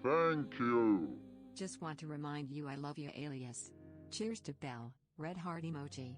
Thank you. Just want to remind you I love you, alias. Cheers to Bell, red heart emoji.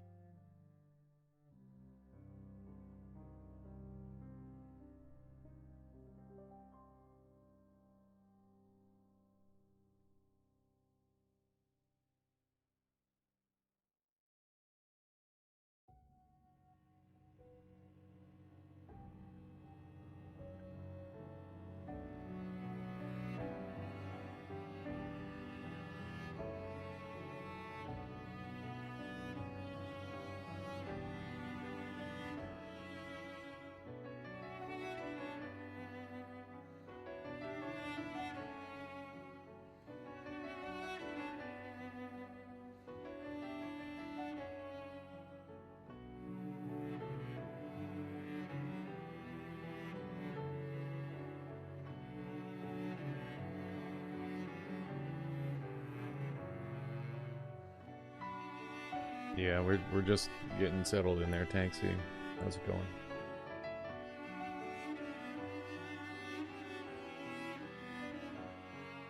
Yeah, we're just getting settled in there, Taxi. How's it going?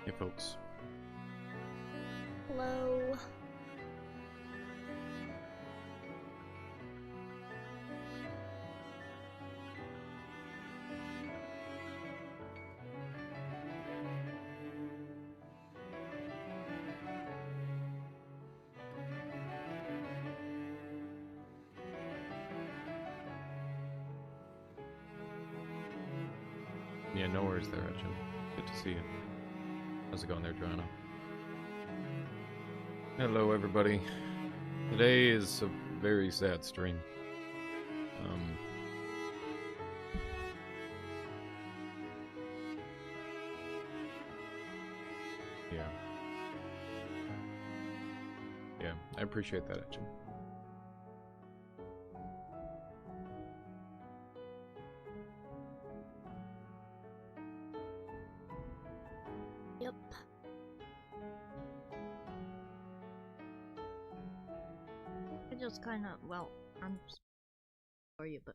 Hey, folks. Hello. Yeah, no worries there, Etchin. Good to see you. How's it going there, Joanna? Hello, everybody. Today is a very sad stream. Yeah. Yeah, I appreciate that, Etchin. Yep. I just kind of, well, I'm for you, but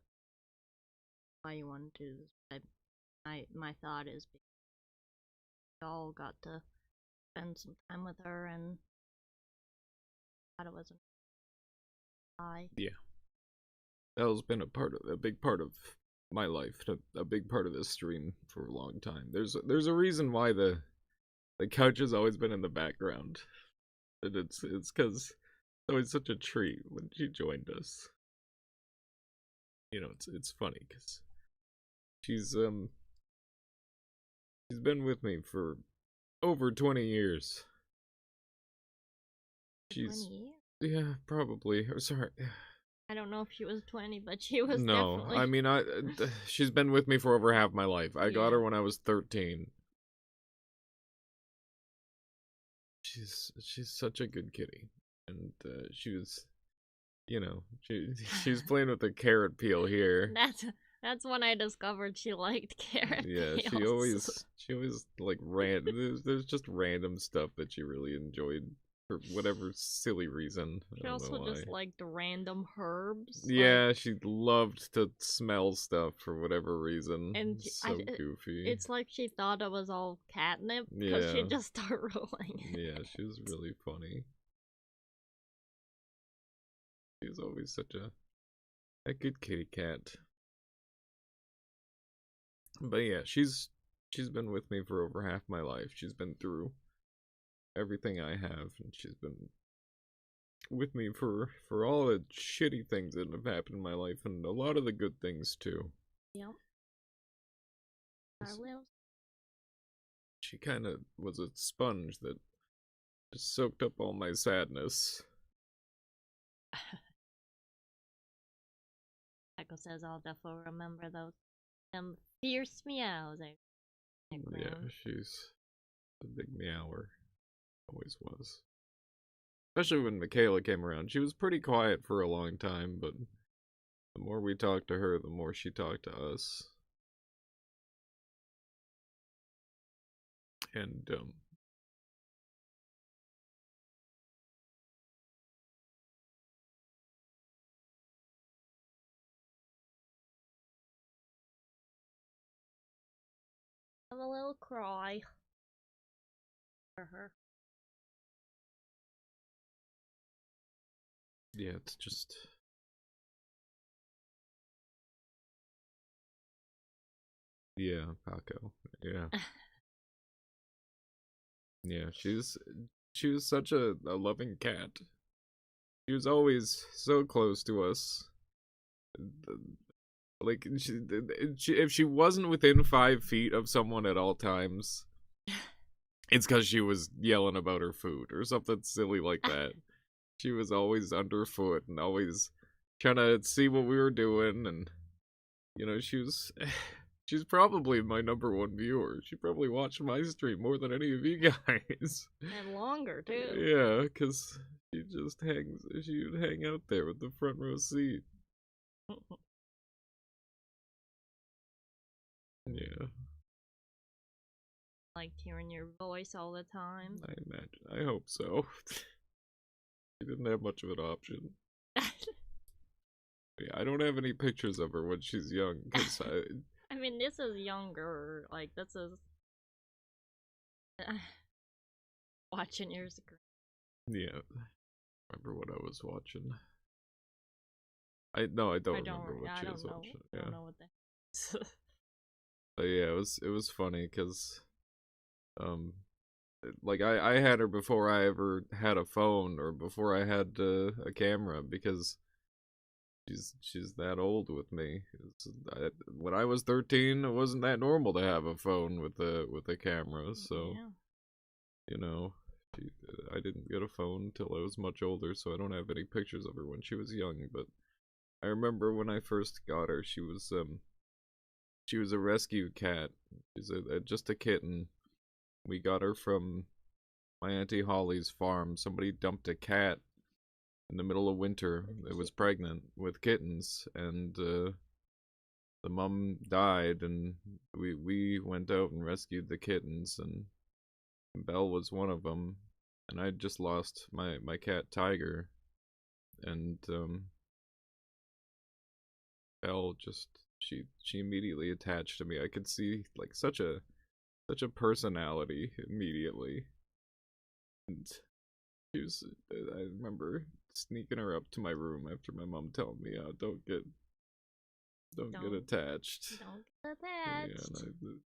why you want to do this? My thought is we all got to spend some time with her, and thought it wasn't I. Yeah. Belle's been a big part of my life, a big part of this stream for a long time. There's a reason why the couch has always been in the background. And it's because it's always such a treat when she joined us. You know, it's funny because she's been with me for over 20 years. She's 20 years? yeah, probably. Or sorry. I don't know if she was 20, but she was No, definitely. I mean she's been with me for over half my life. I got her when I was 13. She's such a good kitty, and she was, you know, she's playing with the carrot peel here. That's when I discovered she liked carrot Yeah, peels. she always like there's just random stuff that she really enjoyed for whatever silly reason. She also just liked random herbs. Yeah, like, she loved to smell stuff for whatever reason. And goofy. It's like she thought it was all catnip because she'd just start rolling it. Yeah, she was really funny. She was always such a good kitty cat. But yeah, she's been with me for over half my life. She's been through everything I have, and she's been with me for all the shitty things that have happened in my life, and a lot of the good things too. Yep. She kind of was a sponge that just soaked up all my sadness. Echo says I'll definitely remember those fierce meows. Yeah, she's a big meower. Always was. Especially when Michaela came around. She was pretty quiet for a long time, but the more we talked to her, the more she talked to us. And, have a little cry. for her. Yeah, it's just... Yeah, Paco. Yeah. Yeah, she was such a loving cat. She was always so close to us. Like, if she wasn't within 5 feet of someone at all times, it's because she was yelling about her food or something silly like that. She was always underfoot and always trying to see what we were doing, and you know, she's probably my #1 viewer. She probably watched my stream more than any of you guys. And longer too. Yeah, because she would hang out there with the front row seat. Yeah. Liked hearing your voice all the time. I imagine. I hope so. She didn't have much of an option. Yeah, I don't have any pictures of her when she's young, because I mean, this is younger. Like, this is watching your screen. yeah. Remember what I was watching? I don't remember what she was watching. I Yeah. don't know what that. But yeah, it was funny because like I had her before I ever had a phone or before I had a camera, because she's that old with me. When I was 13, it wasn't that normal to have a phone with a camera, so Yeah. you know, I didn't get a phone until I was much older, so I don't have any pictures of her when she was young. But I remember when I first got her, she was a rescue cat. She's just a kitten. We got her from my Auntie Holly's farm. Somebody dumped a cat in the middle of winter. It was pregnant with kittens, and the mom died, and we went out and rescued the kittens, and Belle was one of them. And I just lost my cat Tiger, and Belle just she immediately attached to me. I could see like such a personality immediately. And she was, I remember sneaking her up to my room after my mom telling me, don't get attached. Don't get attached. Yeah, and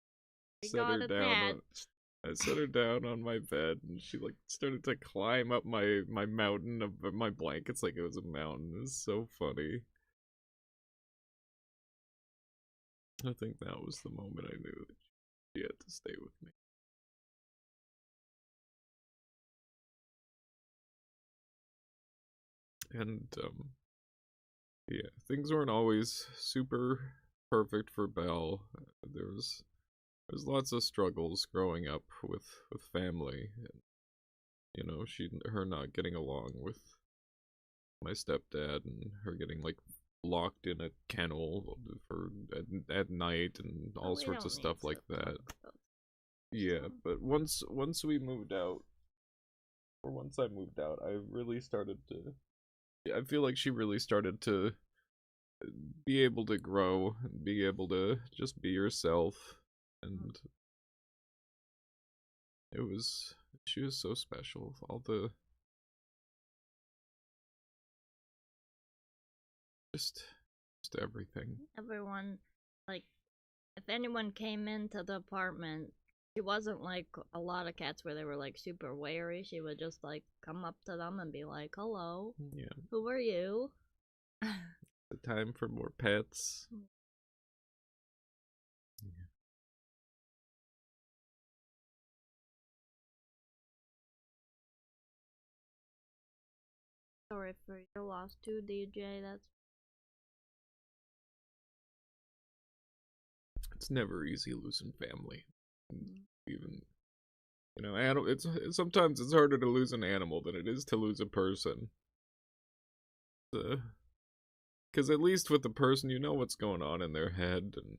We set got her down attached. I set her down on my bed, and she like started to climb up my mountain of my blankets like it was a mountain. It was so funny. I think that was the moment I knew that she had to stay with me. And yeah, things weren't always super perfect for Belle. There's lots of struggles growing up with family, and you know, her not getting along with my stepdad, and her getting like locked in a kennel for at night and all sorts of stuff like that. Yeah, but once we moved out, or once I moved out, I really started to. I feel like she really started to be able to grow and be able to just be herself, and she was so special. All the just everything. Everyone, like, if anyone came into the apartment, she wasn't like a lot of cats where they were like super wary. She would just like come up to them and be like, "Hello, Yeah. who are you?" The time for more pets. Yeah. Sorry for your loss too, DJ. It's never easy losing family. Even, you know, sometimes it's harder to lose an animal than it is to lose a person. Because at least with the person, you know what's going on in their head, and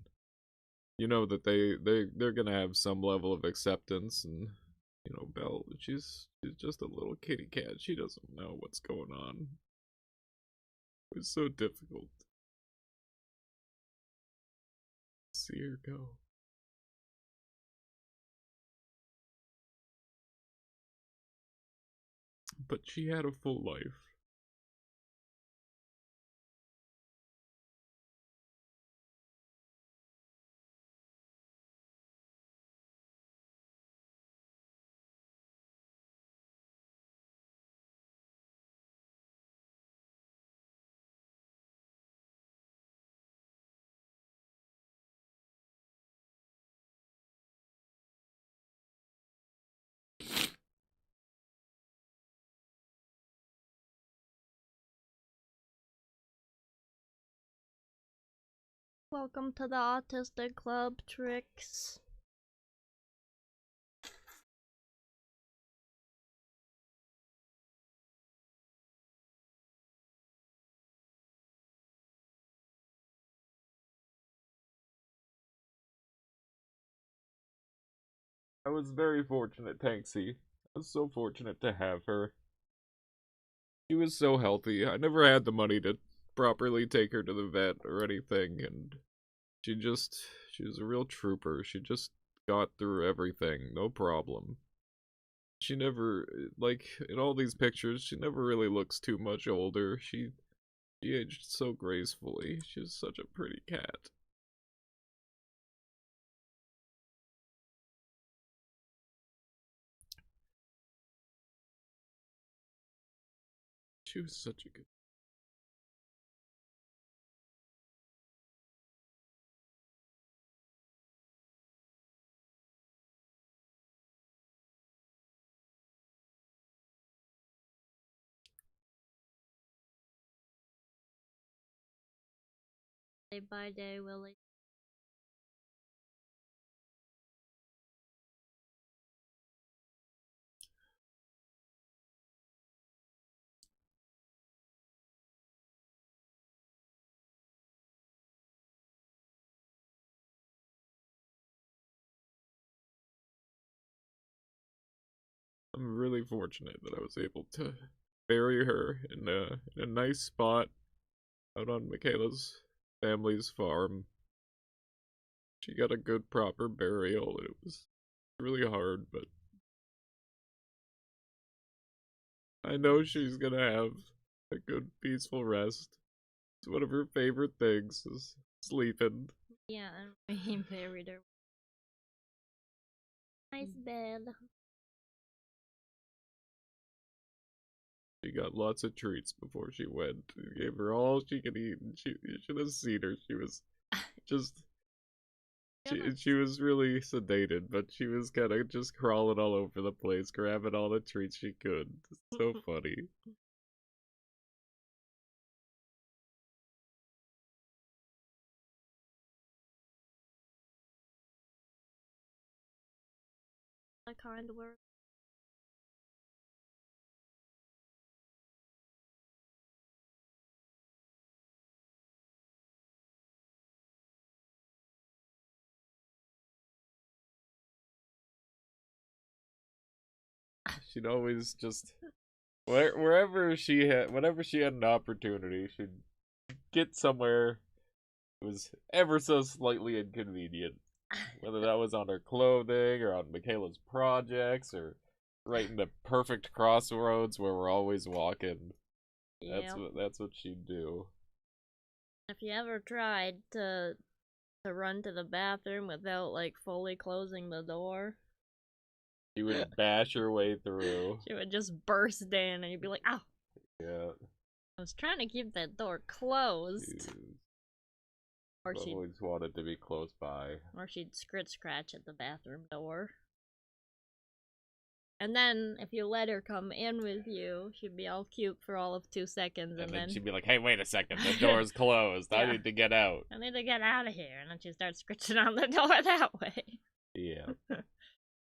you know that they're gonna have some level of acceptance. And you know, Belle, she's just a little kitty cat. She doesn't know what's going on. It's so difficult to see her go. but she had a full life. Welcome to the Autistic Club, Trix. I was very fortunate, Tanksy. I was so fortunate to have her. She was so healthy. I never had the money to properly take her to the vet or anything, and she was a real trooper. She just got through everything, no problem. She never, like, in all these pictures, she never really looks too much older. She aged so gracefully. She's such a pretty cat. She was such a good... Day by day, Willie. I'm really fortunate that I was able to bury her in a nice spot out on Michaela's family's farm. She got a good proper burial. It was really hard, but I know she's gonna have a good peaceful rest. It's one of her favorite things is sleeping. Yeah, and we buried her. Nice bed. She got lots of treats before she went. We gave her all she could eat, and you should have seen her. She was just... She was really sedated, but she was kind of just crawling all over the place, grabbing all the treats she could. It's so funny. That kind of work. She'd always just... whenever she had an opportunity, she'd get somewhere that was ever so slightly inconvenient. Whether that was on her clothing, or on Michaela's projects, or right in the perfect crossroads where we're always walking. That's what she'd do. If you ever tried to run to the bathroom without like fully closing the door, She would bash her way through. she would just burst in and you'd be like, ow! Yeah. I was trying to keep that door closed. Or I've always wanted to be close by. Or she'd scratch at the bathroom door. And then, if you let her come in with you, she'd be all cute for all of 2 seconds, and then she'd be like, hey, wait a second, the door's closed. Yeah. I need to get out. I need to get out of here. And then she starts scratching on the door that way. Yeah.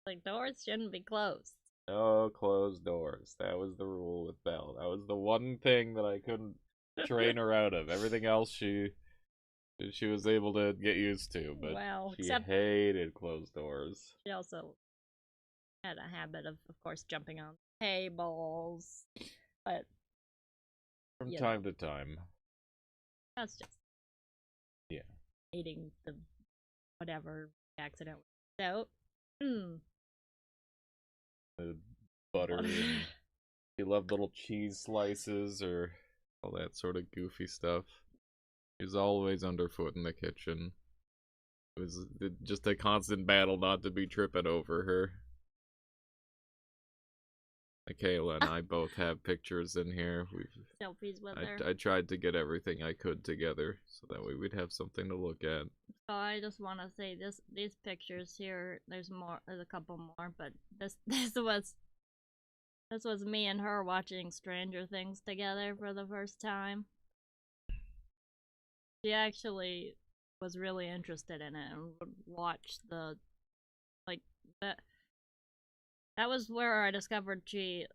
Like, doors shouldn't be closed. No closed doors. That was the rule with Belle. That was the one thing that I couldn't train her out of. Everything else she was able to get used to, but she hated closed doors. She also had a habit of course, jumping on tables, but from time to time. That's just eating the whatever accident was out. The butter and She loved little cheese slices or all that sort of goofy stuff. She was always underfoot in the kitchen. It was just a constant battle not to be tripping over her. Michaela and I both have pictures in here. Selfies with her. I tried to get everything I could together so that way we'd have something to look at. So I just want to say these pictures here. There's a couple more, but this was me and her watching Stranger Things together for the first time. She actually was really interested in it and would watch that was where I discovered she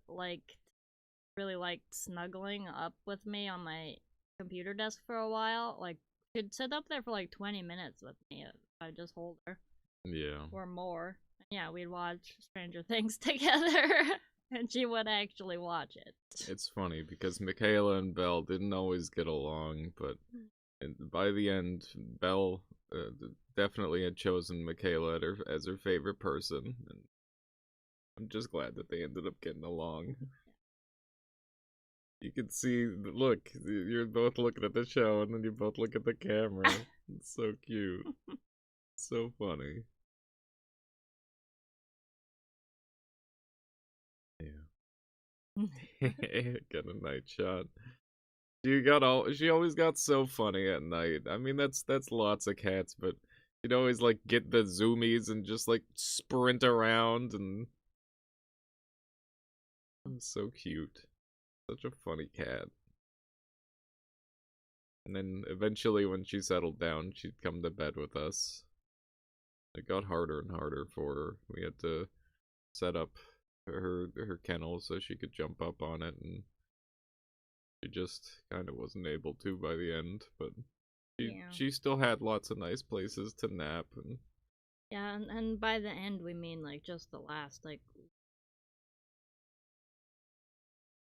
really liked snuggling up with me on my computer desk for a while. Like, she'd sit up there for like 20 minutes with me if I just hold her. Yeah. Or more. Yeah, we'd watch Stranger Things together. And she would actually watch it. It's funny because Michaela and Belle didn't always get along, but by the end, Belle definitely had chosen Michaela as her favorite person. And I'm just glad that they ended up getting along. You can see, look, you're both looking at the show and then you both look at the camera. It's so cute. So funny. Yeah. Got a night shot. She always got so funny at night. I mean, that's lots of cats, but she'd always like get the zoomies and just like sprint around, and it was so cute. Such a funny cat. And then eventually when she settled down, she'd come to bed with us. It got harder and harder for her. We had to set up her kennel so she could jump up on it, and she just kind of wasn't able to by the end, but she still had lots of nice places to nap. And yeah, and by the end we mean like just the last, like,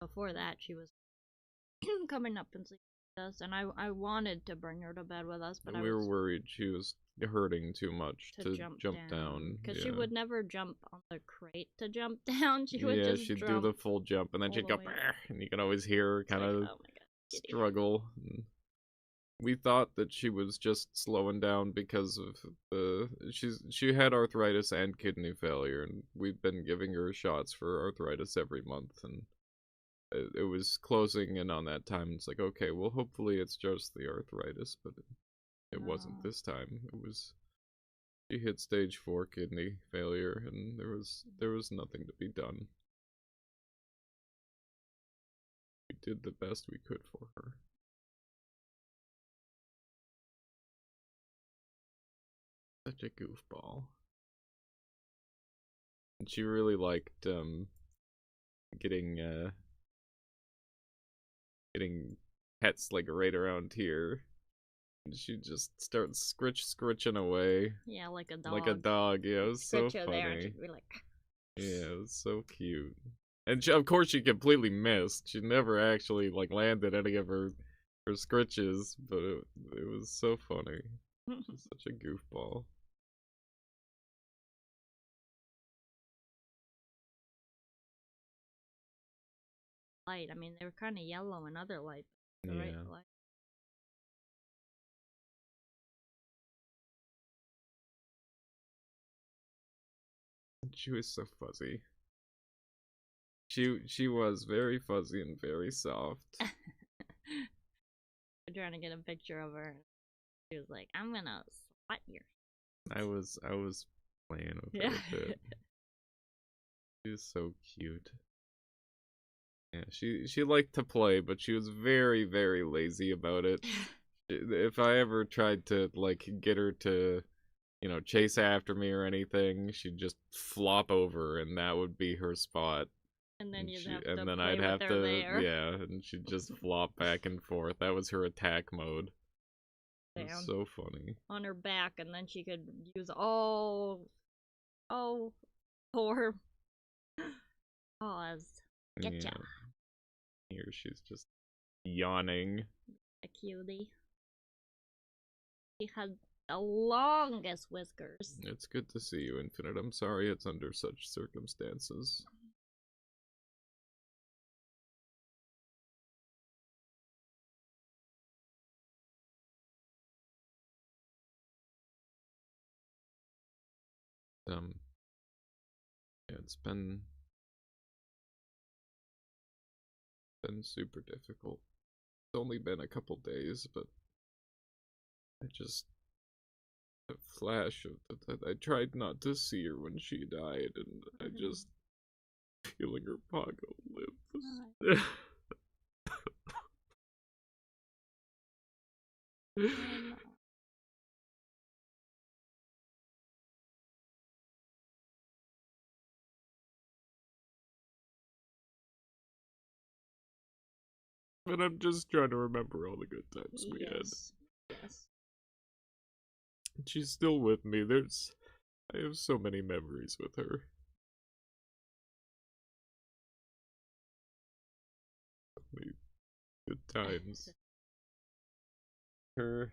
before that she was coming up and sleeping with us, and I wanted to bring her to bed with us, but we were worried she was hurting too much to jump down. Because she would never jump on the crate to jump down. She would just she'd do the full jump, and then she'd go, and you can always hear her kind of struggle. And we thought that she was just slowing down because of she had arthritis and kidney failure, and we've been giving her shots for arthritis every month, and it was closing in on that time. It's like, okay, well, hopefully it's just the arthritis, but it wasn't this time. She hit stage 4 kidney failure, and there was nothing to be done. We did the best we could for her. Such a goofball. And she really liked getting pets like right around here. And she just starts scritching away. Yeah, like a dog. Like a dog, yeah, it was so funny. There and she'd be like... Yeah, it was so cute. And of course she completely missed. She never actually like landed any of her scritches, but it was so funny. She's such a goofball. Light. I mean, they were kind of yellow in other light. The right light. She was so fuzzy. She was very fuzzy and very soft. I'm trying to get a picture of her. She was like, "I'm gonna swat your." I was playing with her a bit. She was so cute. Yeah, she liked to play, but she was very, very lazy about it. If I ever tried to like get her to, chase after me or anything, she'd just flop over, and that would be her spot. And then I'd have to there. Yeah, and she'd just flop back and forth. That was her attack mode. It was so funny. On her back, and then she could use poor paws. Getcha. Yeah. Here she's just yawning. A cutie. She had the longest whiskers. It's good to see you, Infinite. I'm sorry it's under such circumstances. yeah, it's been super difficult. It's only been a couple days, but I just a flash of that. I tried not to see her when she died, and I just feeling her pogo live. But I'm just trying to remember all the good times we had. Yes. She's still with me. I have so many memories with her. Many good times. Her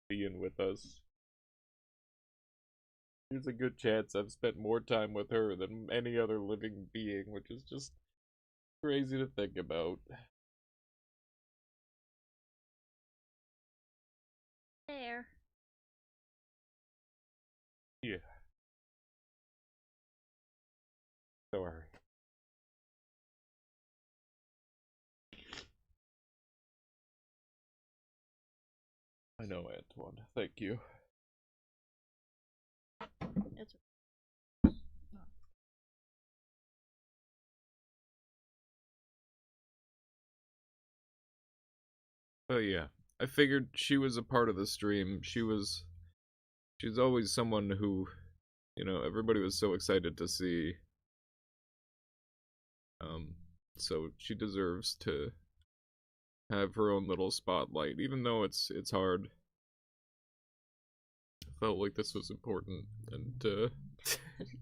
being with us. There's a good chance I've spent more time with her than any other living being, which is just crazy to think about. There. Yeah. Sorry. I know, Antoine. Thank you. It's Oh yeah. I figured she was a part of the stream. She's always someone who, everybody was so excited to see. So she deserves to have her own little spotlight, even though it's hard. I felt like this was important, and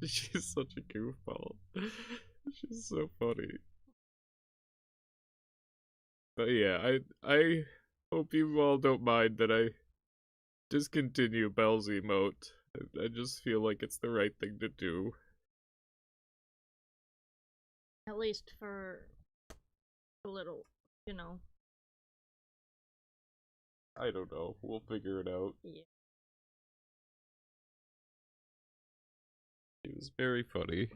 she's such a goofball. She's so funny. But yeah, I hope you all don't mind that I discontinue Bell's emote. I just feel like it's the right thing to do. at least for a little, I don't know. We'll figure it out. Yeah. She was very funny.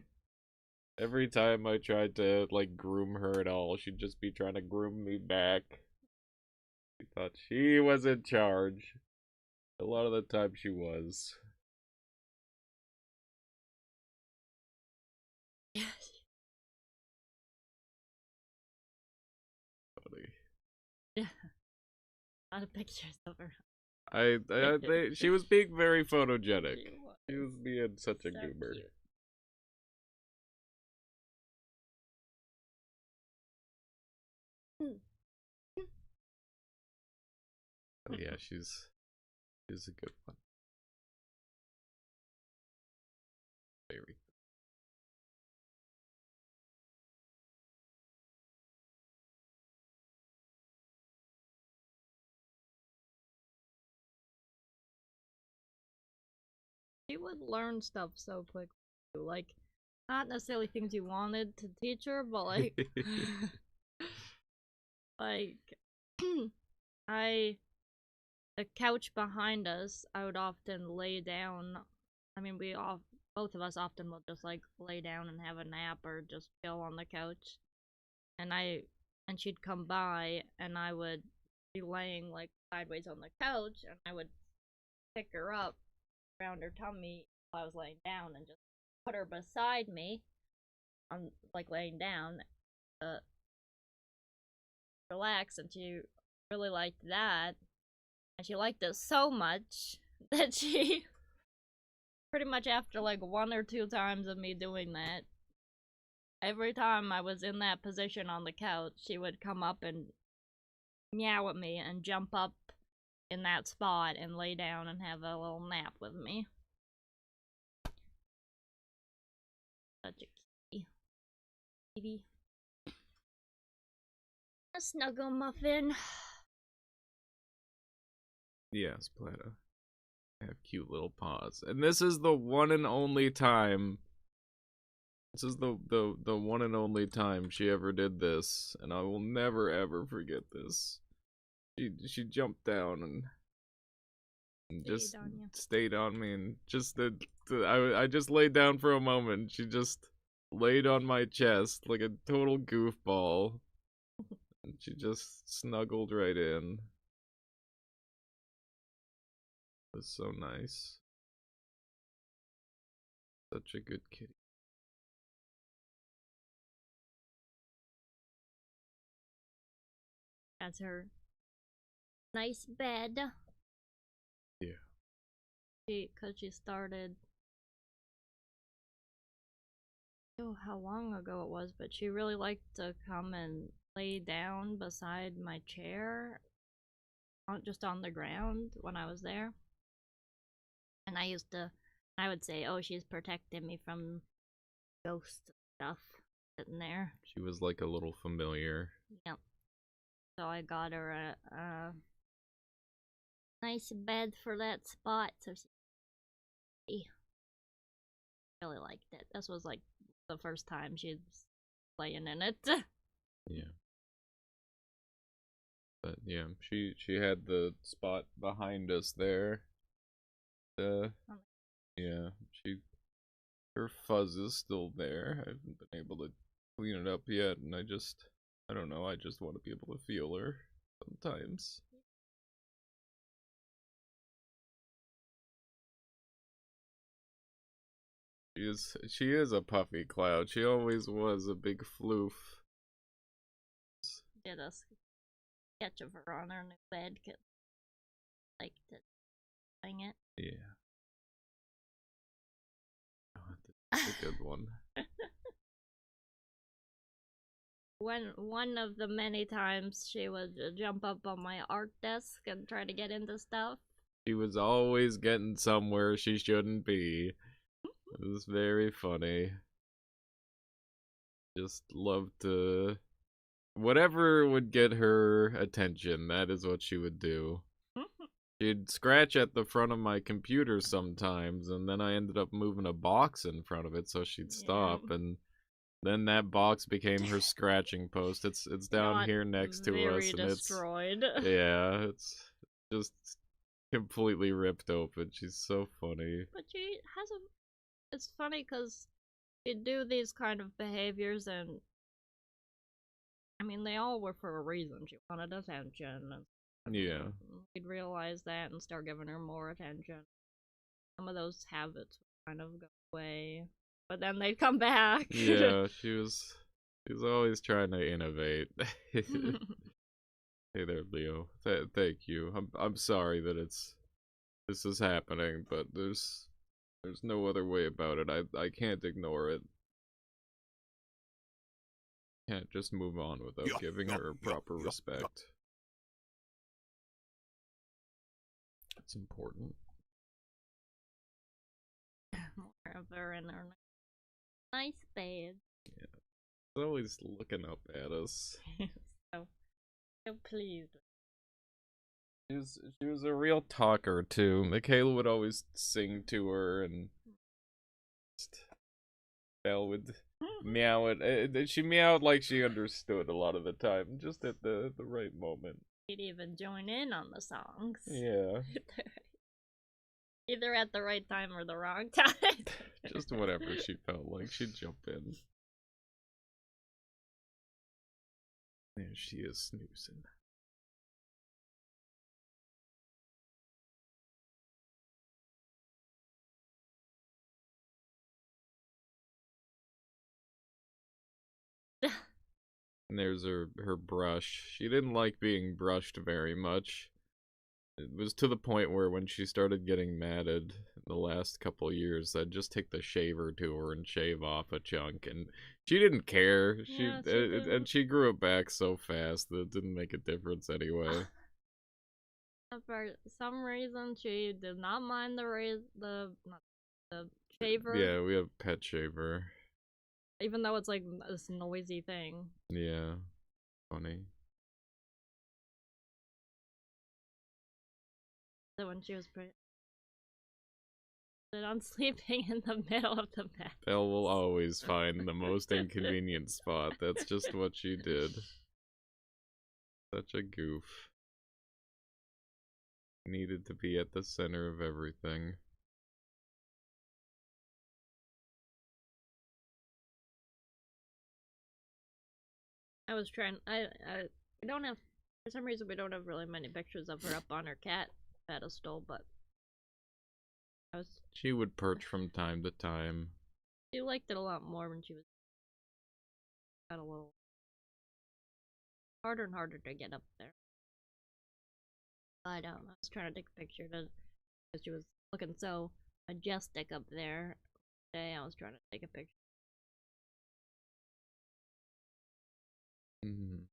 Every time I tried to, groom her at all, she'd just be trying to groom me back. She thought she was in charge. A lot of the time she was. Funny. Yeah. A lot of pictures of her. She was being very photogenic. She was being such a goober. Cute. Oh, yeah, she's a good one. Very. She would learn stuff so quickly. Like, not necessarily things you wanted to teach her, but like, like, the couch behind us, I would often lay down. I mean, both of us often will just like lay down and have a nap or just chill on the couch. And she'd come by and I would be laying like sideways on the couch and I would pick her up around her tummy while I was laying down and just put her beside me on like laying down relax, and she really liked that, and she liked it so much that she pretty much after like 1 or 2 times of me doing that, every time I was in that position on the couch, she would come up and meow at me and jump up in that spot and lay down and have a little nap with me. Such a kitty. A snuggle muffin. Yes, Plata. I have cute little paws. And this is the one and only time. This is the one and only time she ever did this, and I will never ever forget this. She jumped down and and Stayed just on you. stayed on me, and just I just laid down for a moment. And she just laid on my chest like a total goofball, and she just snuggled right in. It was so nice. Such a good kitty. That's her nice bed. Yeah. Because she started. Oh, how long ago it was, but she really liked to come and lay down beside my chair, just on the ground when I was there. And I would say, oh, she's protecting me from ghost stuff sitting there. She was like a little familiar. Yep. So I got her a nice bed for that spot, so she really liked it. This was like the first time she's playing in it. Yeah. But yeah, she had the spot behind us there. Yeah, her fuzz is still there. I haven't been able to clean it up yet, and I don't know, I just want to be able to feel her sometimes. She is a puffy cloud. She always was a big floof. Did a sketch of her on her new bed, cause I liked it. Doing it. Yeah. Oh, that's a good one. One of the many times she would jump up on my art desk and try to get into stuff. She was always getting somewhere she shouldn't be. It was very funny. Just loved to... Whatever would get her attention, that is what she would do. She'd scratch at the front of my computer sometimes, and then I ended up moving a box in front of it so she'd stop, and then that box became her scratching post. It's down here next to us, and destroyed. it's just completely ripped open. She's so funny. But she has it's funny because she'd do these kind of behaviors, and I mean, they all were for a reason. She wanted attention, and Yeah. we'd realize that and start giving her more attention. Some of those habits would kind of go away, but then they'd come back. Yeah, she was always trying to innovate. Hey there, Leo. Thank you. I'm sorry that this is happening, but there's no other way about it. I can't ignore it. Can't just move on without giving her proper respect. That's important. More of her in her nice bed. Yeah. She's always looking up at us. so pleased. She was a real talker too. Michaela would always sing to her, and Belle would meow it. She meowed like she understood a lot of the time, just at the right moment. She'd even join in on the songs. Yeah. Either at the right time or the wrong time. Just whatever she felt like, she'd jump in. There she is, snoozing. And there's her brush. She didn't like being brushed very much. It was to the point where when she started getting matted the last couple years, I'd just take the shaver to her and shave off a chunk, and she didn't care. And she grew it back so fast that it didn't make a difference anyway. For some reason, she did not mind the shaver. Yeah, we have pet shaver. Even though it's like this noisy thing. Yeah, funny. So when she was on sleeping in the middle of the bed. Belle will always find the most inconvenient spot. That's just what she did. Such a goof. Needed to be at the center of everything. I was trying. We don't have, for some reason, we don't have really many pictures of her up on her cat pedestal, but I was. She would perch from time to time. She liked it a lot more when she was. Got a little harder and harder to get up there. But I was trying to take a picture because she was looking so majestic up there. Today I was trying to take a picture. Mm.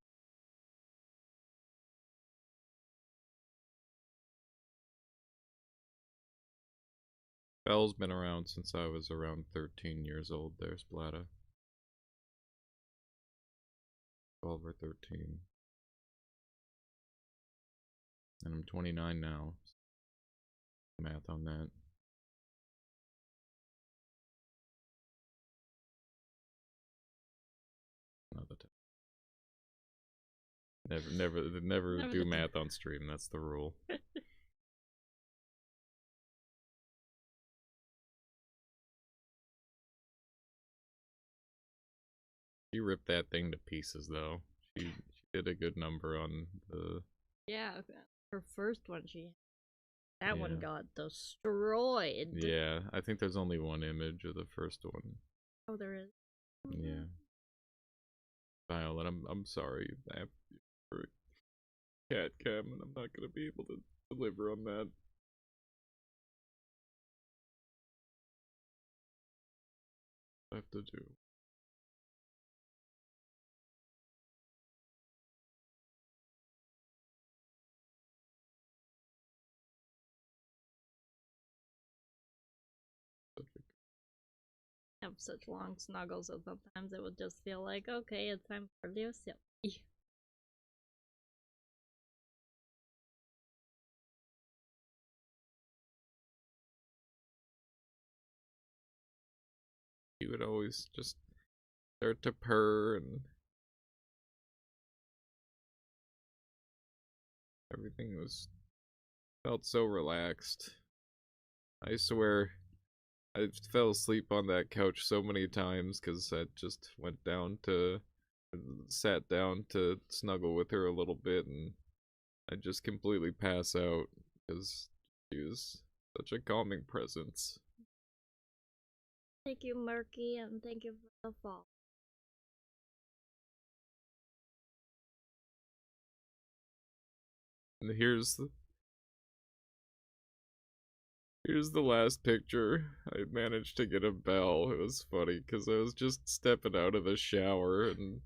Bell's been around since I was around 13 years old. There's Blada. 12 or 13. And I'm 29 now. Math on that. Not the time. Never do math on stream. That's the rule. She ripped that thing to pieces, though. She did a good number on the. Yeah, her first one, that one got destroyed. Yeah, I think there's only one image of the first one. Oh, there is. Yeah. Violet, I'm sorry. I have for cat cam, and I'm not gonna be able to deliver on that. I have to do. Have such long snuggles that sometimes it would just feel like, okay, it's time for Lucy. He would always just start to purr, and everything felt so relaxed. I swear I fell asleep on that couch so many times because I just sat down to snuggle with her a little bit, and I just completely pass out because she was such a calming presence. Thank you, Murky, and thank you for the fall. And here's the last picture. I managed to get a Bell. It was funny because I was just stepping out of the shower, and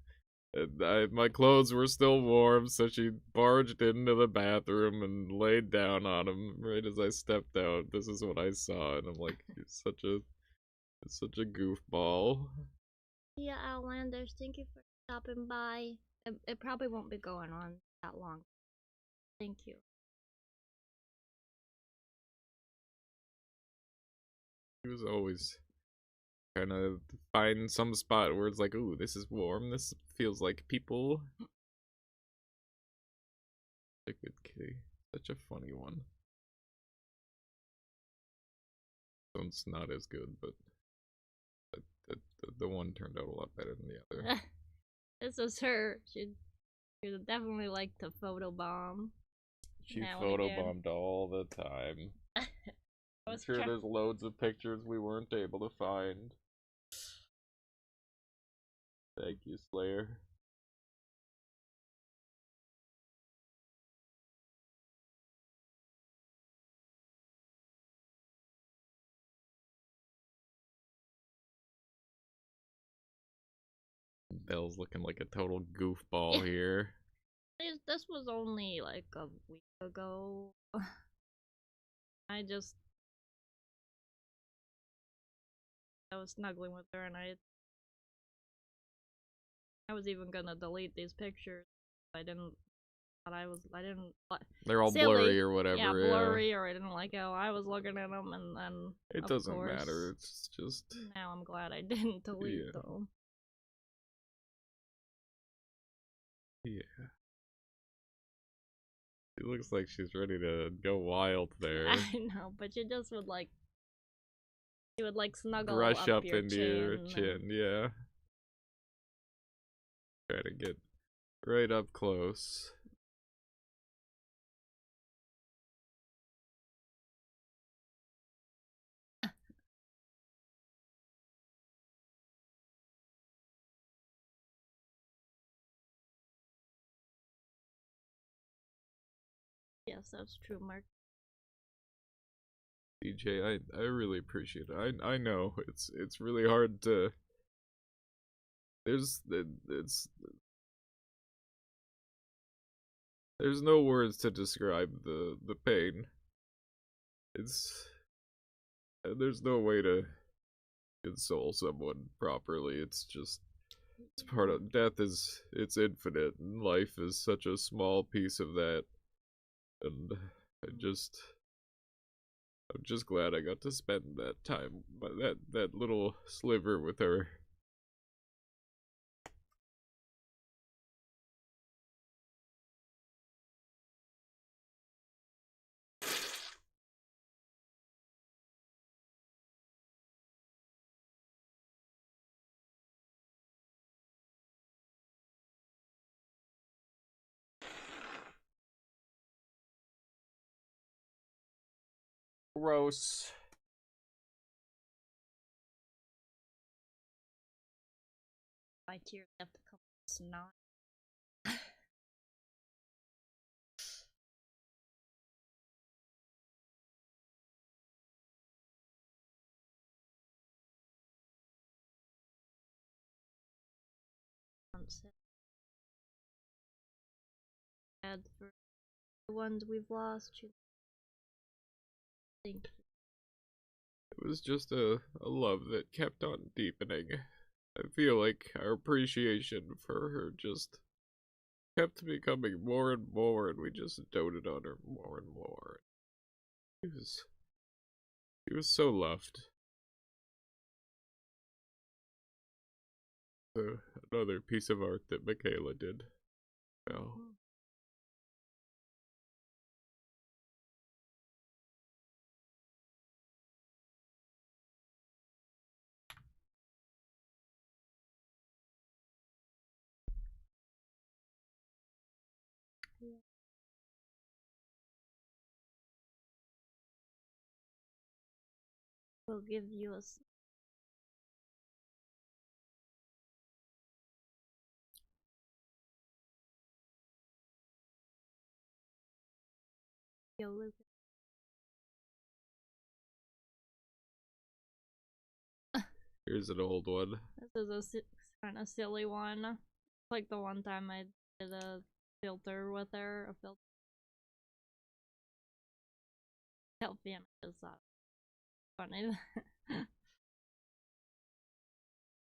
my clothes were still warm, so she barged into the bathroom and laid down on him right as I stepped out. This is what I saw, and I'm like, he's such a goofball. Yeah, Outlanders, thank you for stopping by. It probably won't be going on that long. Thank you. He was always trying to find some spot where it's like, ooh, this is warm. This feels like people. A good kitty. Such a funny one. This one's not as good, but the one turned out a lot better than the other. This was her. She would definitely like to photobomb. She photobombed all the time. I'm sure there's loads of pictures we weren't able to find. Thank you, Slayer. Bell's looking like a total goofball here. This was only like a week ago. I was snuggling with her, and I was even gonna delete these pictures. I didn't. They're all silly. blurry or whatever. Yeah, blurry, or I didn't like how I was looking at them, and then it doesn't matter. It's just. Now I'm glad I didn't delete them. Yeah. She looks like she's ready to go wild there. I know, but she just would like. She would like snuggle Brush up your into your chin, yeah. Try to get right up close. Yes, that's true, Mark. DJ, I really appreciate it. I know it's really hard to. There's no words to describe the pain. There's no way to console someone properly. It's part of death it's infinite, and life is such a small piece of that. And I'm just glad I got to spend that time, but that little sliver with her. Gross. My tears have to come with snot. Sad for the ones we've lost. Thank you. It was just a love that kept on deepening. I feel like our appreciation for her just kept becoming more and more, and we just doted on her more and more. She was so loved. Another piece of art that Michaela did. Well, Yeah. We'll give you a Lucas. here's an old one. This is a kind of silly one. It's like the one time I did a filter with her. A filter. Selfie images. Funny.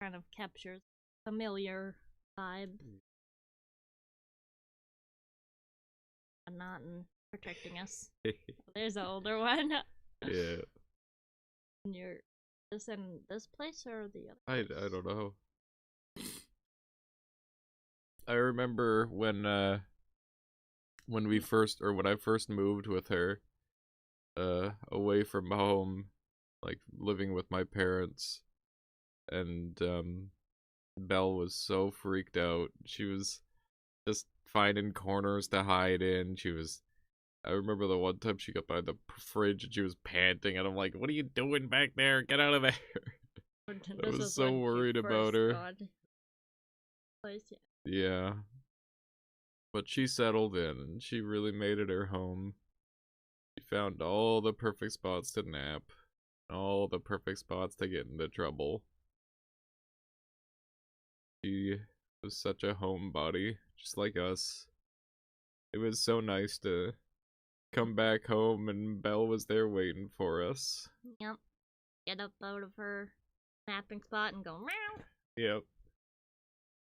Kind of captures familiar vibe. But not in protecting us. There's an older one. Yeah. And you're this in this place or the other I place? don't know. I remember when we first, or when I first moved with her away from home, like living with my parents, and Belle was so freaked out. She was just finding corners to hide in. I remember the one time she got by the fridge and she was panting, and I'm like, "What are you doing back there? Get out of there!" I was so worried about her. Yeah. But she settled in, and she really made it her home. She found all the perfect spots to nap, all the perfect spots to get into trouble. She was such a homebody, just like us. It was so nice to come back home, and Belle was there waiting for us. Yep. Get up out of her napping spot and go meow. Yep.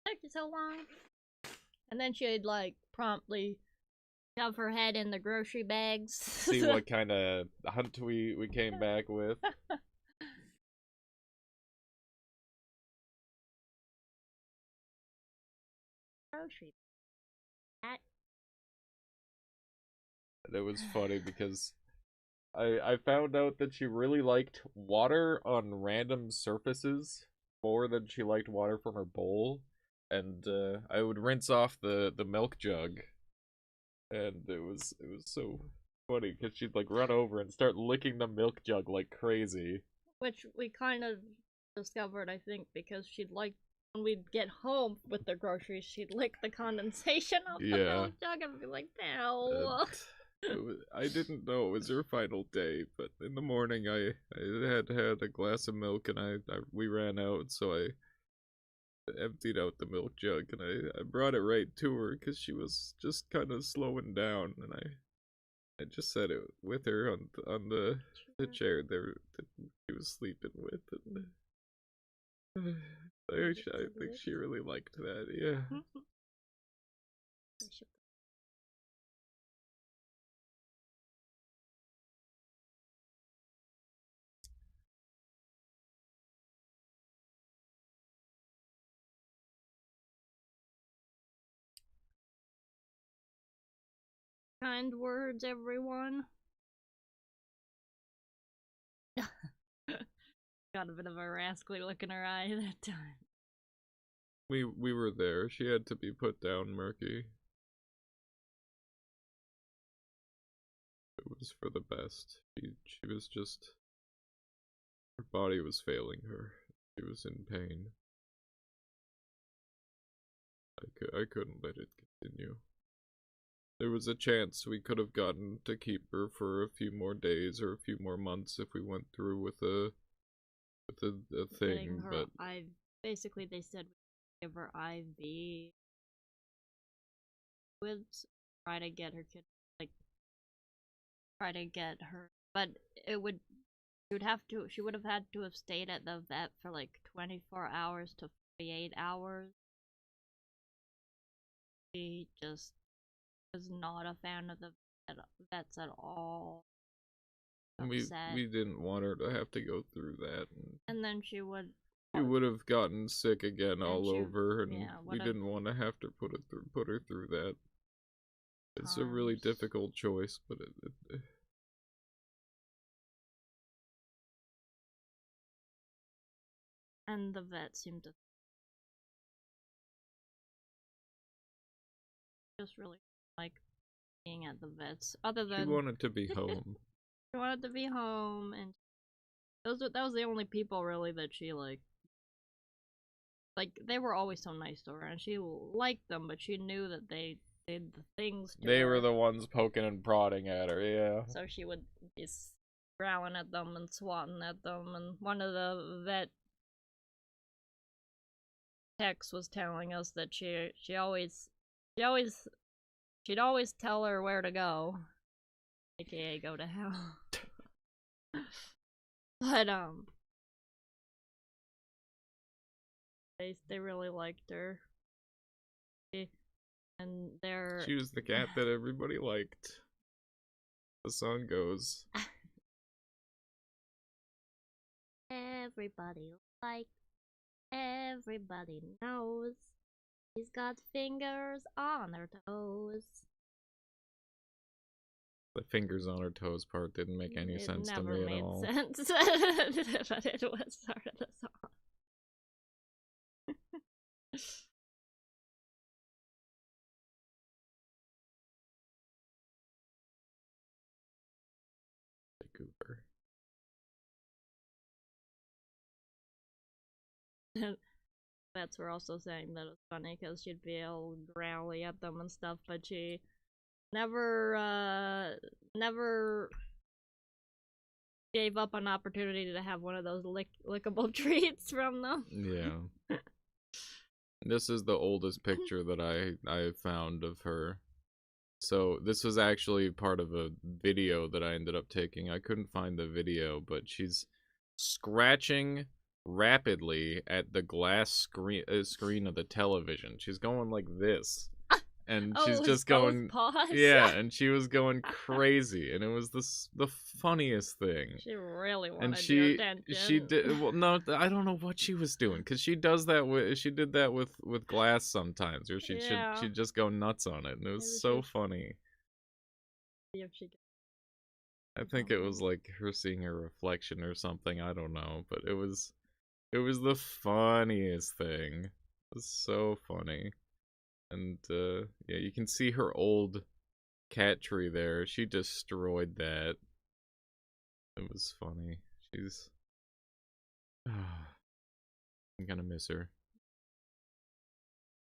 Took you so long. And then she'd like promptly shove her head in the grocery bags. See what kind of hunt we came back with. Grocery. That And it was funny because I found out that she really liked water on random surfaces more than she liked water from her bowl. And I would rinse off the milk jug, and it was so funny because she'd like run over and start licking the milk jug like crazy. Which we kind of discovered, I think, because she'd like, when we'd get home with the groceries, she'd lick the condensation off the milk jug and be like, no. I didn't know it was her final day, but in the morning I had a glass of milk and we ran out, so I emptied out the milk jug and I brought it right to her because she was just kind of slowing down, and I just set it with her on the chair there that she was sleeping with, and I think she really liked that. Yeah. Kind words, everyone. Got a bit of a rascally look in her eye that time. We were there. She had to be put down, Murky. It was for the best. She was just, her body was failing her. She was in pain. I couldn't let it continue. There was a chance we could have gotten to keep her for a few more days or a few more months if we went through with a thing, but basically they said give her IV fluids, try to get her kid, like, try to get her, but she would have had to have stayed at the vet for like 24 hours to 48 hours. She just was not a fan of the vets at all. We didn't want her to have to go through that, and then she would have gotten sick again all over, and we didn't want to have to put her through that. It's a really difficult choice, but and the vet seemed to just really like being at the vets. Other than she wanted to be home. She wanted to be home, and that was the only people really that she liked. Like, they were always so nice to her, and she liked them, but she knew that they did the things to They her. were the ones poking and prodding at her, yeah. So she would be growling at them and swatting at them, and one of the vet techs was telling us that she'd always tell her where to go, aka go to hell. But they really liked her, and she was the cat that everybody liked. The song goes, everybody knows he's got fingers on her toes. The fingers on her toes part didn't make any sense to me at all. It never made sense, but it was part of the song. Cooper. Vets were also saying that it was funny because she'd be all growly at them and stuff, but she never gave up an opportunity to have one of those lickable treats from them. Yeah. This is the oldest picture that I found of her. So this was actually part of a video that I ended up taking. I couldn't find the video, but she's scratching rapidly at the glass screen of the television. She's going like this. And she's just going, yeah, and she was going crazy, and it was the funniest thing. She really wanted your attention. She did. Well, no, I don't know what she was doing, because she does that. She did that with glass sometimes, where she'd just go nuts on it, and it was so funny. See if she can. I think it was like her seeing her reflection or something. I don't know, but it was the funniest thing. It was so funny, and yeah, you can see her old cat tree there. She destroyed that. It was funny. She's. I'm gonna miss her.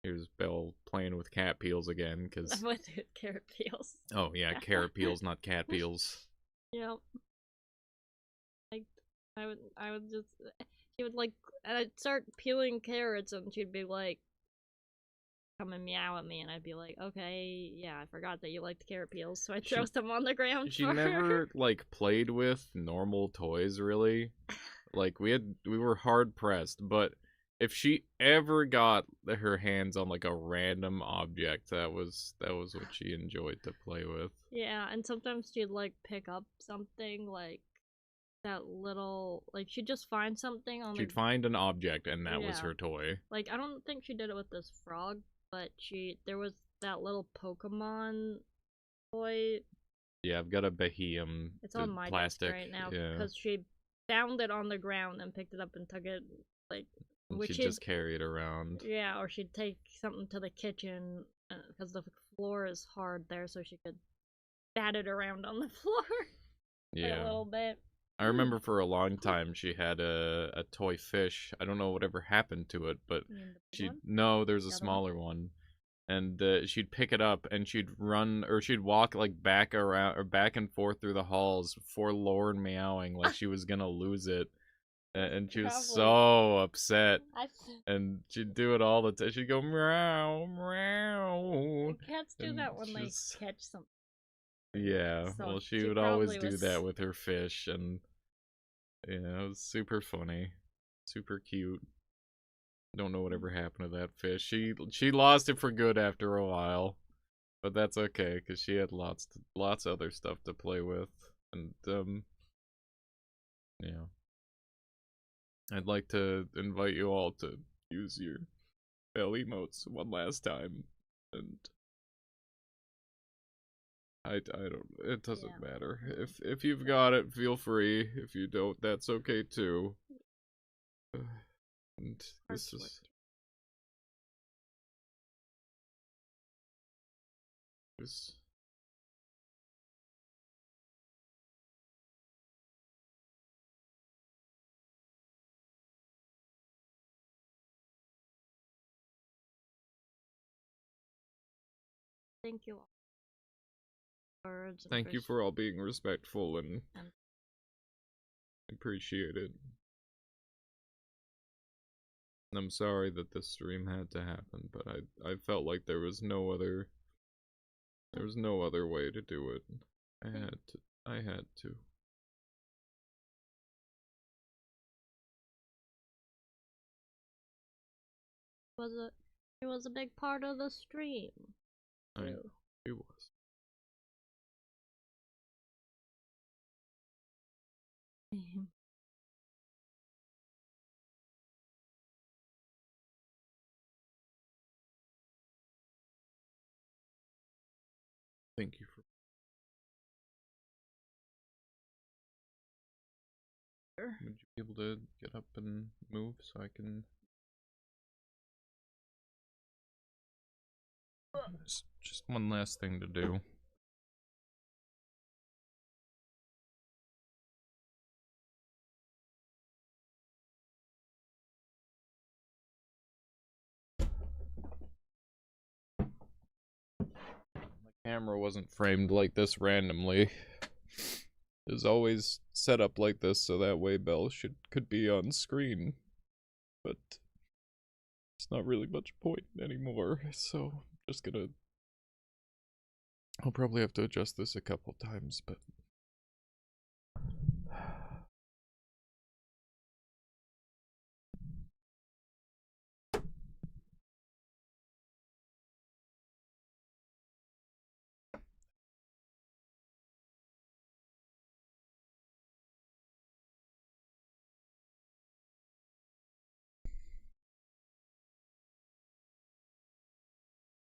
Here's Belle playing with cat peels again, because... With carrot peels. Oh, yeah, carrot peels, not cat peels. Yep. Like, I would just... She would, like... I'd start peeling carrots, and she'd be, like... come and meow at me, and I'd be like, okay, yeah, I forgot that you liked carrot peels, so I'd throw some on the ground She for never, her. like, played with normal toys, really. Like, we were hard-pressed, but... if she ever got her hands on like a random object, that was what she enjoyed to play with. Yeah, and sometimes she'd like pick up something like that little like she'd just find something on She'd find an object and that was Yeah. her toy. Like I don't think she did it with this frog, but there was that little Pokemon toy. Yeah, I've got a Behemoth. It's on my plastic desk right now yeah. because she found it on the ground and picked it up and took it like. And she'd just carry it around. Yeah, or she'd take something to the kitchen because the floor is hard there, so she could bat it around on the floor. Yeah, a little bit. I remember for a long time she had a toy fish. I don't know whatever happened to it, but there's a smaller one. And she'd pick it up and she'd run or she'd walk like back around or back and forth through the halls, forlorn meowing like she was gonna lose it. And she was so upset. And she'd do it all the time. She'd go meow, meow. Cats do that when they catch something. Yeah, well, she would always do that with her fish, and yeah, it was super funny, super cute. Don't know whatever happened to that fish. She lost it for good after a while, but that's okay because she had lots of other stuff to play with, and yeah. I'd like to invite you all to use your Bell emotes one last time, and I don't. It doesn't matter. If you've got it, feel free. If you don't, that's okay too. And this is. This. Thank you all. Thank you for all being respectful and appreciate it. I'm sorry that this stream had to happen, but I felt like there was no other way to do it. I had to. It was a big part of the stream. It was. Thank you for. Would you be able to get up and move so I can? Just one last thing to do. My camera wasn't framed like this randomly. It was always set up like this so that way Belle could be on screen. But it's not really much point anymore, so I'm just gonna... I'll probably have to adjust this a couple times, but...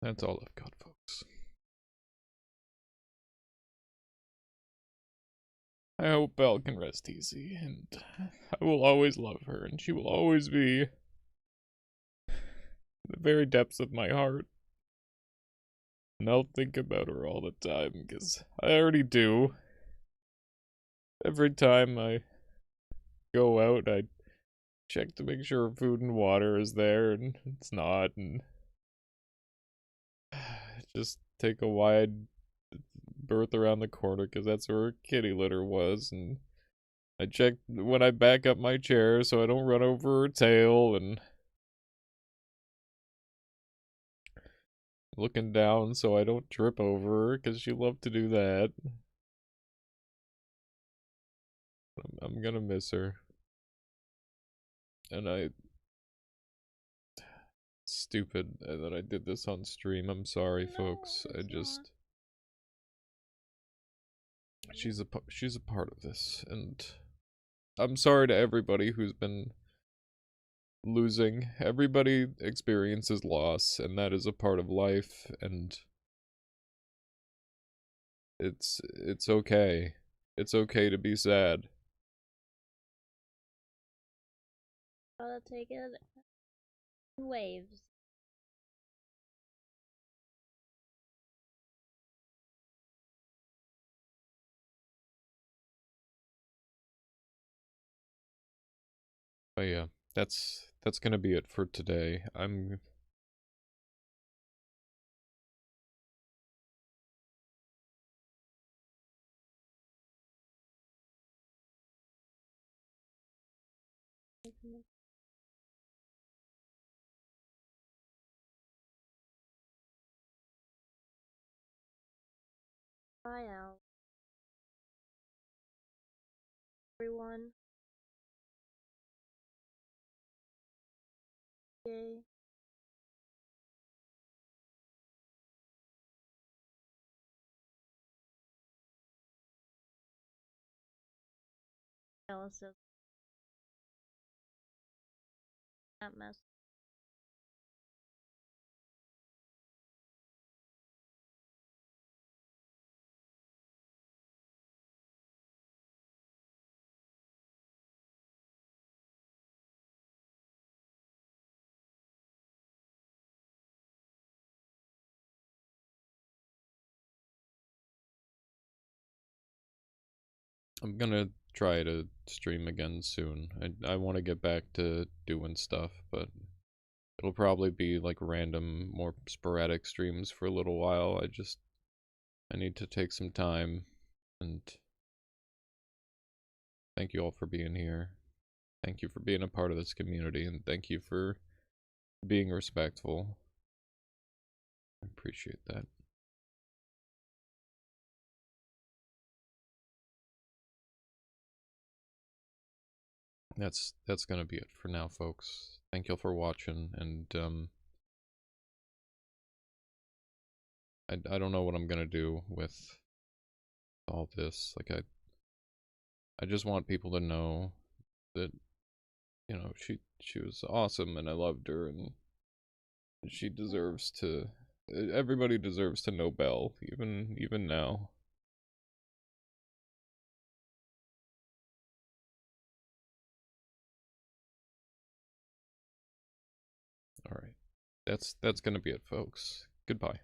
That's all I've got, folks. I hope Belle can rest easy, and I will always love her, and she will always be in the very depths of my heart. And I'll think about her all the time, because I already do. Every time I go out, I check to make sure food and water is there, and it's not, and just take a wide berth around the corner, because that's where her kitty litter was, and I check when I back up my chair so I don't run over her tail, and looking down so I don't trip over her, because she loved to do that. I'm gonna miss her. And stupid that I did this on stream. I'm sorry, folks. I just... She's a part of this, and I'm sorry to everybody who's been losing. Everybody experiences loss, and that is a part of life, and it's okay. It's okay to be sad. Gotta take it in waves. But yeah, that's gonna be it for today. I'm... Bye out, everyone. Yay. Jealous of that mess. I'm gonna try to stream again soon. I want to get back to doing stuff, but it'll probably be like random, more sporadic streams for a little while. I need to take some time, and thank you all for being here. Thank you for being a part of this community, and thank you for being respectful. I appreciate that. That's gonna be it for now, folks. Thank you all for watching, and I don't know what I'm gonna do with all this. Like I just want people to know that, you know, she was awesome, and I loved her, and she deserves to... Everybody deserves to know Belle, even now. Alright. That's gonna be it, folks. Goodbye.